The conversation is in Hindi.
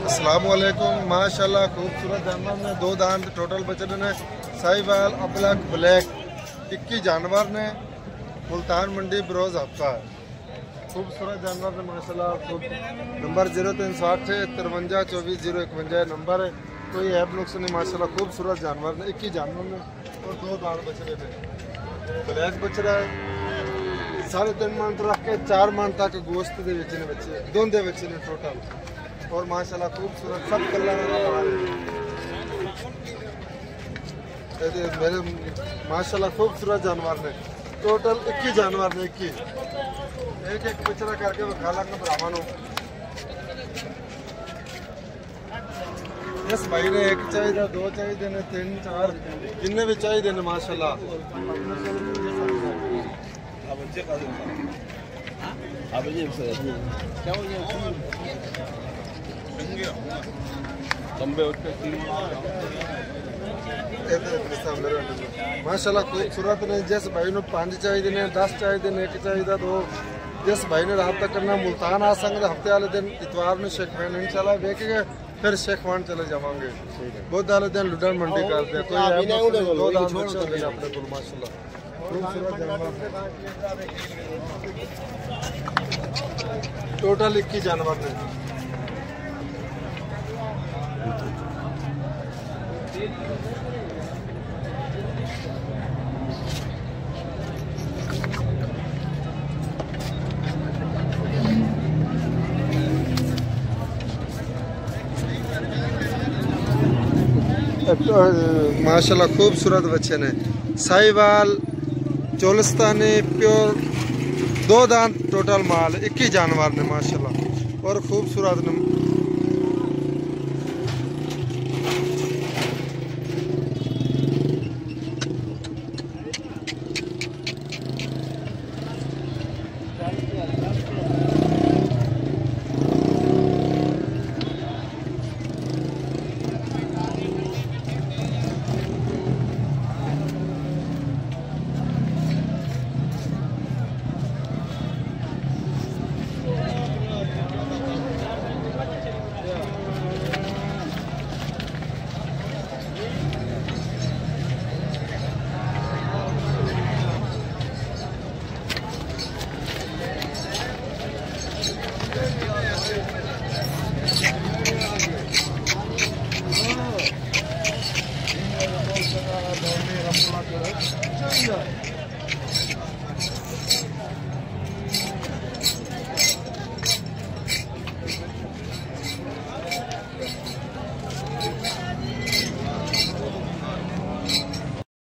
अस्सलामुअलैकुम। माशाल्लाह खूबसूरत जानवर ने, दो दांत टोटल बचने ने, साहिवाल अबलक ब्लैक 21 जानवर ने, मुल्तान मंडी बरोज हफ्ता है। खूबसूरत जानवर ने माशाल्लाह। नंबर 0360 53 24 051 नंबर है। कोई ऐप नुक्स नहीं माशाल्लाह। खूबसूरत जानवर ने, 21 जानवर ने और दो दांत बचने ने। ब्लैक बच रहा है 3.5 मन तो रख के 4 मन तक गोश्त के बेचने बच्चे, दोंदे बच्चे ने टोटल। और माशाल्लाह खूबसूरत सब कलर मेरे माशाल्लाह खूबसूरत जानवर ने, टोटल 21 जानवर ने। 21 एक एक बचरा करके विखा लगा ब्राह्मणों। इस भाई ने एक चाहिए, दो चाहिए ने, 3 4 जिन्ने भी चाहिए ने माशाल्लाह। माशाल्लाह खूबसूरत ने। जिस भाई ने 5 चाहिए ने, 10 चाहिए ने, 1 चाहिए 2, जिस भाई ने रब्ता करना मुल्तान आ सकते हफ्ते वाले दिन इतवार में शेखवान इंशाल्लाह देखेंगे, फिर शेखवान चले जाएंगे। बुध वाले दिन लुधियाना मंडी करते हैं। कोई दो दांत बच्चे अपने को माशाल्लाह खूबसूरत जानवर टोटल 21 जानवर ने। माशाल्लाह खूबसूरत बच्चे ने, साहिवाल चोलिस्तानी प्योर 2 दांत टोटल माल 21 जानवर ने माशाल्लाह और खूबसूरत